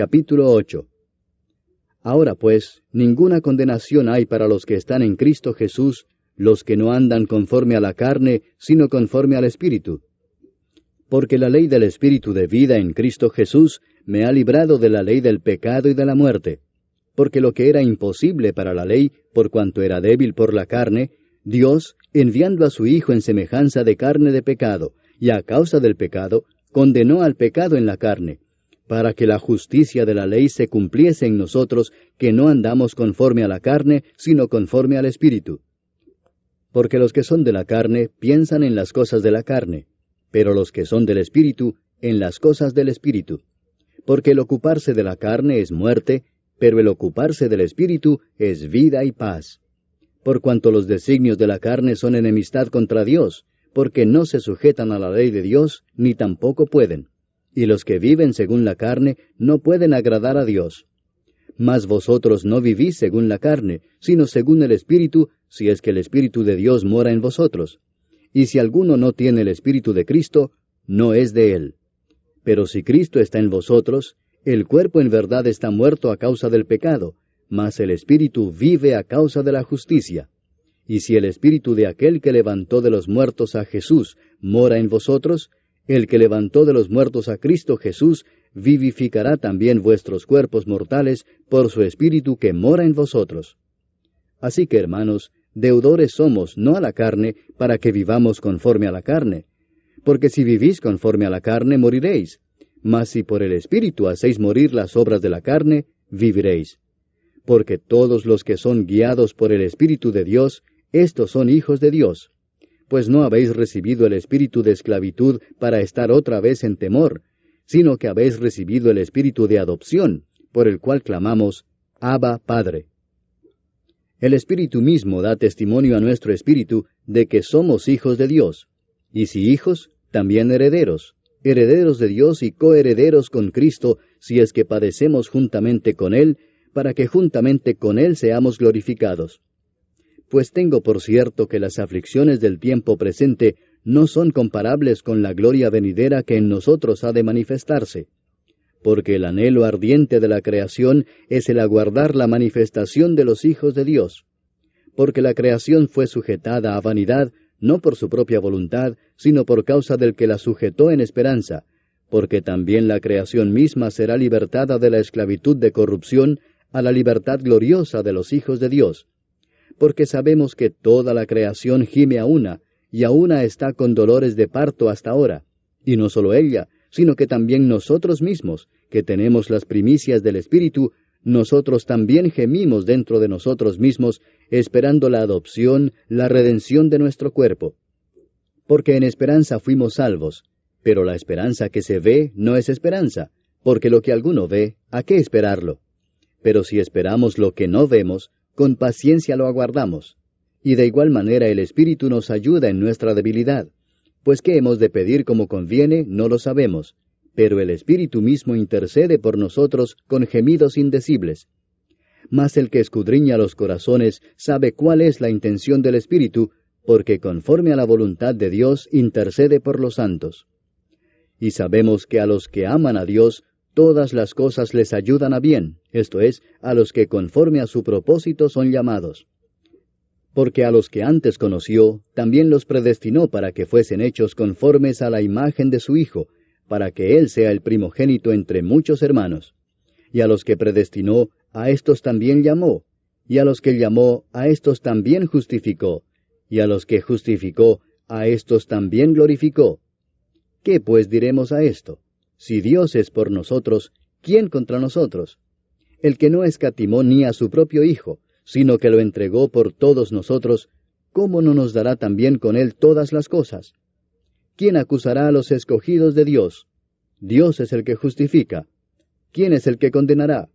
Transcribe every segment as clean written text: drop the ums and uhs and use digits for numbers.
Capítulo 8. Ahora pues, ninguna condenación hay para los que están en Cristo Jesús, los que no andan conforme a la carne, sino conforme al Espíritu. Porque la ley del Espíritu de vida en Cristo Jesús me ha librado de la ley del pecado y de la muerte. Porque lo que era imposible para la ley, por cuanto era débil por la carne, Dios, enviando a su Hijo en semejanza de carne de pecado, y a causa del pecado, condenó al pecado en la carne, para que la justicia de la ley se cumpliese en nosotros, que no andamos conforme a la carne, sino conforme al Espíritu. Porque los que son de la carne piensan en las cosas de la carne, pero los que son del Espíritu, en las cosas del Espíritu. Porque el ocuparse de la carne es muerte, pero el ocuparse del Espíritu es vida y paz. Por cuanto los designios de la carne son enemistad contra Dios, porque no se sujetan a la ley de Dios, ni tampoco pueden. Y los que viven según la carne no pueden agradar a Dios. Mas vosotros no vivís según la carne, sino según el Espíritu, si es que el Espíritu de Dios mora en vosotros. Y si alguno no tiene el Espíritu de Cristo, no es de él. Pero si Cristo está en vosotros, el cuerpo en verdad está muerto a causa del pecado, mas el Espíritu vive a causa de la justicia. Y si el Espíritu de aquel que levantó de los muertos a Jesús mora en vosotros, el que levantó de los muertos a Cristo Jesús vivificará también vuestros cuerpos mortales por su Espíritu que mora en vosotros. Así que, hermanos, deudores somos, no a la carne, para que vivamos conforme a la carne. Porque si vivís conforme a la carne, moriréis. Mas si por el Espíritu hacéis morir las obras de la carne, viviréis. Porque todos los que son guiados por el Espíritu de Dios, estos son hijos de Dios. Pues no habéis recibido el espíritu de esclavitud para estar otra vez en temor, sino que habéis recibido el espíritu de adopción, por el cual clamamos, Abba, Padre. El Espíritu mismo da testimonio a nuestro espíritu de que somos hijos de Dios, y si hijos, también herederos, herederos de Dios y coherederos con Cristo, si es que padecemos juntamente con Él, para que juntamente con Él seamos glorificados. Pues tengo por cierto que las aflicciones del tiempo presente no son comparables con la gloria venidera que en nosotros ha de manifestarse. Porque el anhelo ardiente de la creación es el aguardar la manifestación de los hijos de Dios. Porque la creación fue sujetada a vanidad, no por su propia voluntad, sino por causa del que la sujetó en esperanza, porque también la creación misma será libertada de la esclavitud de corrupción a la libertad gloriosa de los hijos de Dios. Porque sabemos que toda la creación gime a una, y a una está con dolores de parto hasta ahora. Y no solo ella, sino que también nosotros mismos, que tenemos las primicias del Espíritu, nosotros también gemimos dentro de nosotros mismos, esperando la adopción, la redención de nuestro cuerpo. Porque en esperanza fuimos salvos, pero la esperanza que se ve no es esperanza, porque lo que alguno ve, ¿a qué esperarlo? Pero si esperamos lo que no vemos, con paciencia lo aguardamos. Y de igual manera el Espíritu nos ayuda en nuestra debilidad. Pues qué hemos de pedir como conviene, no lo sabemos. Pero el Espíritu mismo intercede por nosotros con gemidos indecibles. Mas el que escudriña los corazones sabe cuál es la intención del Espíritu, porque conforme a la voluntad de Dios intercede por los santos. Y sabemos que a los que aman a Dios, todas las cosas les ayudan a bien, esto es, a los que conforme a su propósito son llamados. Porque a los que antes conoció, también los predestinó para que fuesen hechos conformes a la imagen de su Hijo, para que Él sea el primogénito entre muchos hermanos. Y a los que predestinó, a éstos también llamó, y a los que llamó, a éstos también justificó, y a los que justificó, a éstos también glorificó. ¿Qué pues diremos a esto? Si Dios es por nosotros, ¿quién contra nosotros? El que no escatimó ni a su propio Hijo, sino que lo entregó por todos nosotros, ¿cómo no nos dará también con Él todas las cosas? ¿Quién acusará a los escogidos de Dios? Dios es el que justifica. ¿Quién es el que condenará?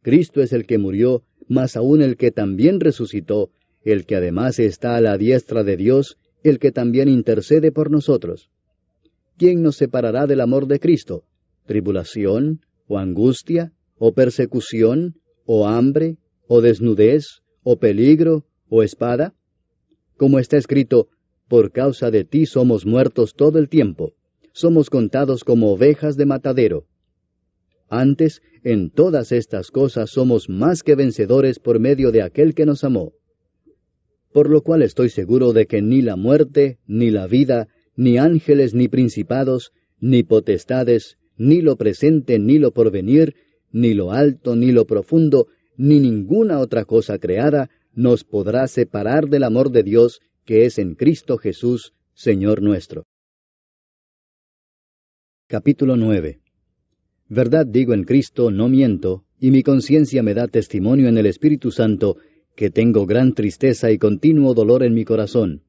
Cristo es el que murió, mas aún el que también resucitó, el que además está a la diestra de Dios, el que también intercede por nosotros. ¿Quién nos separará del amor de Cristo? ¿Tribulación, o angustia, o persecución, o hambre, o desnudez, o peligro, o espada? Como está escrito, por causa de ti somos muertos todo el tiempo, somos contados como ovejas de matadero. Antes, en todas estas cosas somos más que vencedores por medio de aquel que nos amó. Por lo cual estoy seguro de que ni la muerte, ni la vida, ni ángeles, ni principados, ni potestades, ni lo presente, ni lo porvenir, ni lo alto, ni lo profundo, ni ninguna otra cosa creada, nos podrá separar del amor de Dios que es en Cristo Jesús, Señor nuestro. Capítulo 9. Verdad digo en Cristo, no miento, y mi conciencia me da testimonio en el Espíritu Santo, que tengo gran tristeza y continuo dolor en mi corazón,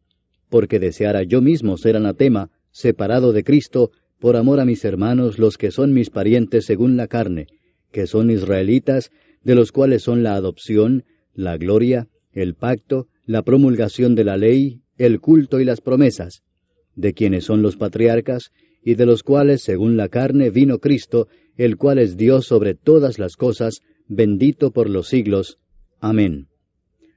porque deseara yo mismo ser anatema, separado de Cristo, por amor a mis hermanos, los que son mis parientes según la carne, que son israelitas, de los cuales son la adopción, la gloria, el pacto, la promulgación de la ley, el culto y las promesas, de quienes son los patriarcas, y de los cuales, según la carne, vino Cristo, el cual es Dios sobre todas las cosas, bendito por los siglos. Amén.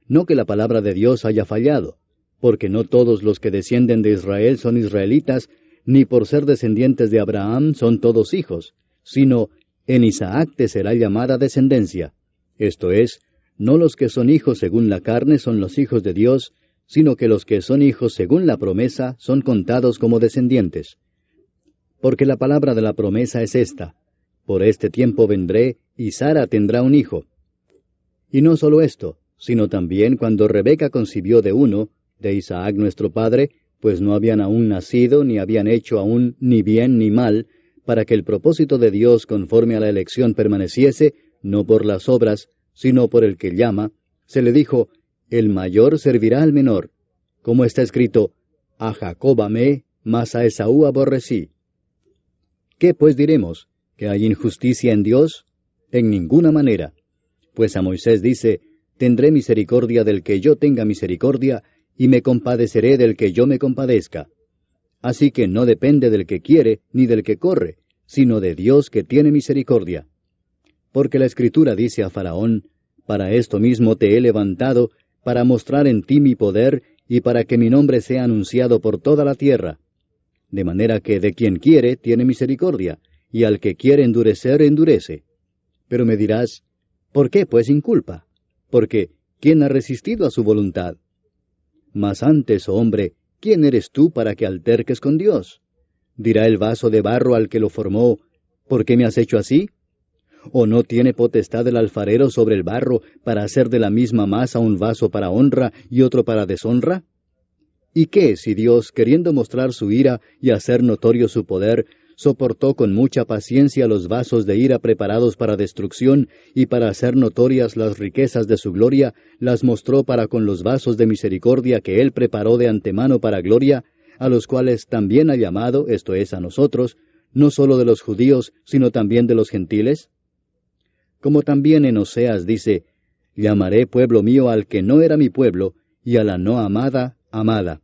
No que la palabra de Dios haya fallado, porque no todos los que descienden de Israel son israelitas, ni por ser descendientes de Abraham son todos hijos, sino en Isaac te será llamada descendencia. Esto es, no los que son hijos según la carne son los hijos de Dios, sino que los que son hijos según la promesa son contados como descendientes. Porque la palabra de la promesa es esta: por este tiempo vendré, y Sara tendrá un hijo. Y no solo esto, sino también cuando Rebeca concibió de uno, de Isaac nuestro padre, pues no habían aún nacido, ni habían hecho aún ni bien ni mal, para que el propósito de Dios conforme a la elección permaneciese, no por las obras, sino por el que llama, se le dijo: el mayor servirá al menor. Como está escrito: a Jacob amé, mas a Esaú aborrecí. ¿Qué pues diremos? ¿Que hay injusticia en Dios? En ninguna manera. Pues a Moisés dice: tendré misericordia del que yo tenga misericordia, y me compadeceré del que yo me compadezca. Así que no depende del que quiere, ni del que corre, sino de Dios que tiene misericordia. Porque la Escritura dice a Faraón: para esto mismo te he levantado, para mostrar en ti mi poder, y para que mi nombre sea anunciado por toda la tierra. De manera que de quien quiere tiene misericordia, y al que quiere endurecer, endurece. Pero me dirás: ¿por qué pues inculpa? Porque ¿quién ha resistido a su voluntad? Mas antes, oh hombre, ¿quién eres tú para que alterques con Dios? Dirá el vaso de barro al que lo formó: ¿por qué me has hecho así? ¿O no tiene potestad el alfarero sobre el barro para hacer de la misma masa un vaso para honra y otro para deshonra? ¿Y qué si Dios, queriendo mostrar su ira y hacer notorio su poder, soportó con mucha paciencia los vasos de ira preparados para destrucción, y para hacer notorias las riquezas de su gloria, las mostró para con los vasos de misericordia que Él preparó de antemano para gloria, a los cuales también ha llamado, esto es, a nosotros, no sólo de los judíos, sino también de los gentiles? Como también en Oseas dice: llamaré pueblo mío al que no era mi pueblo, y a la no amada, amada.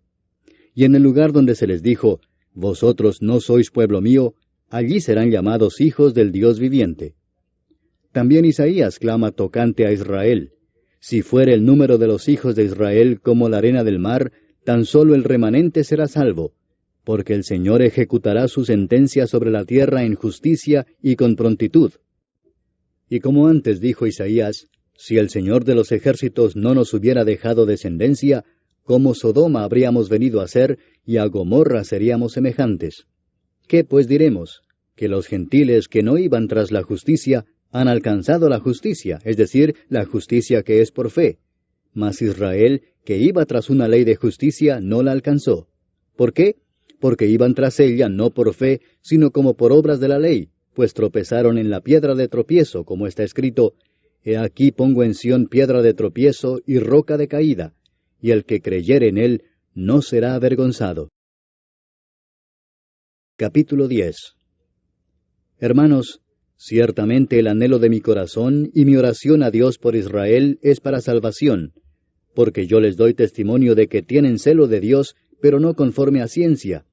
Y en el lugar donde se les dijo: vosotros no sois pueblo mío, allí serán llamados hijos del Dios viviente. También Isaías clama tocante a Israel: si fuere el número de los hijos de Israel como la arena del mar, tan solo el remanente será salvo, porque el Señor ejecutará su sentencia sobre la tierra en justicia y con prontitud. Y como antes dijo Isaías: si el Señor de los ejércitos no nos hubiera dejado descendencia, como Sodoma habríamos venido a ser, y a Gomorra seríamos semejantes. ¿Qué pues diremos? Que los gentiles que no iban tras la justicia han alcanzado la justicia, es decir, la justicia que es por fe. Mas Israel, que iba tras una ley de justicia, no la alcanzó. ¿Por qué? Porque iban tras ella no por fe, sino como por obras de la ley, pues tropezaron en la piedra de tropiezo, como está escrito: he aquí pongo en Sión piedra de tropiezo y roca de caída, y el que creyere en él no será avergonzado. Capítulo 10. Hermanos, ciertamente el anhelo de mi corazón y mi oración a Dios por Israel es para salvación, porque yo les doy testimonio de que tienen celo de Dios, pero no conforme a ciencia,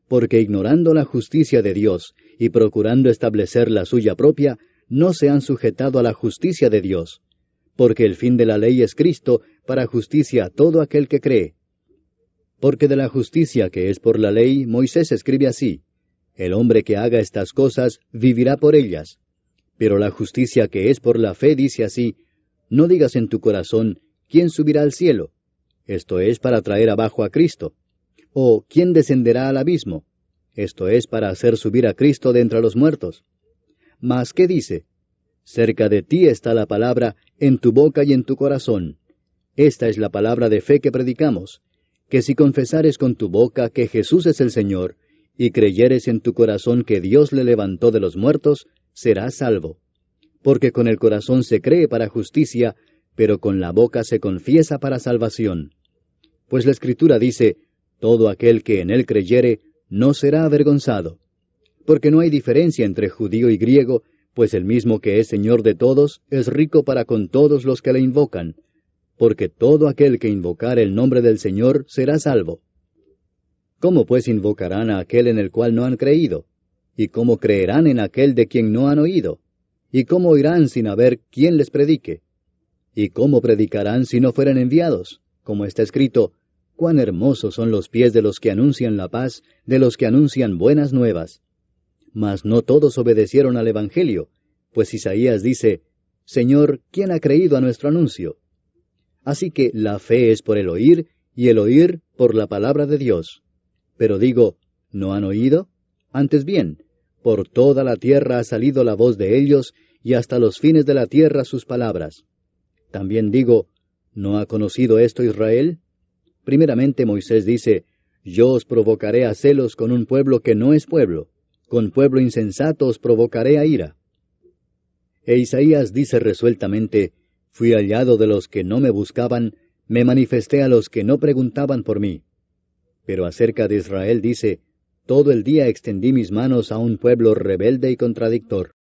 porque ignorando la justicia de Dios y procurando establecer la suya propia, no se han sujetado a la justicia de Dios, porque el fin de la ley es Cristo, para justicia a todo aquel que cree. Porque de la justicia que es por la ley, Moisés escribe así: el hombre que haga estas cosas vivirá por ellas. Pero la justicia que es por la fe dice así: no digas en tu corazón, ¿quién subirá al cielo? Esto es para traer abajo a Cristo. O ¿quién descenderá al abismo? Esto es para hacer subir a Cristo de entre los muertos. Mas, ¿qué dice? Cerca de ti está la palabra, en tu boca y en tu corazón. Esta es la palabra de fe que predicamos, que si confesares con tu boca que Jesús es el Señor, y creyeres en tu corazón que Dios le levantó de los muertos, serás salvo. Porque con el corazón se cree para justicia, pero con la boca se confiesa para salvación. Pues la Escritura dice: todo aquel que en él creyere, no será avergonzado. Porque no hay diferencia entre judío y griego, pues el mismo que es Señor de todos, es rico para con todos los que le invocan. Porque todo aquel que invocare el nombre del Señor será salvo. ¿Cómo pues invocarán a aquel en el cual no han creído? ¿Y cómo creerán en aquel de quien no han oído? ¿Y cómo oirán sin haber quien les predique? ¿Y cómo predicarán si no fueren enviados? Como está escrito: cuán hermosos son los pies de los que anuncian la paz, de los que anuncian buenas nuevas. Mas no todos obedecieron al Evangelio, pues Isaías dice: Señor, ¿quién ha creído a nuestro anuncio? Así que la fe es por el oír, y el oír por la palabra de Dios. Pero digo, ¿no han oído? Antes bien, por toda la tierra ha salido la voz de ellos, y hasta los fines de la tierra sus palabras. También digo, ¿no ha conocido esto Israel? Primeramente Moisés dice: yo os provocaré a celos con un pueblo que no es pueblo, con pueblo insensato os provocaré a ira. E Isaías dice resueltamente: fui hallado de los que no me buscaban, me manifesté a los que no preguntaban por mí. Pero acerca de Israel dice: todo el día extendí mis manos a un pueblo rebelde y contradictor.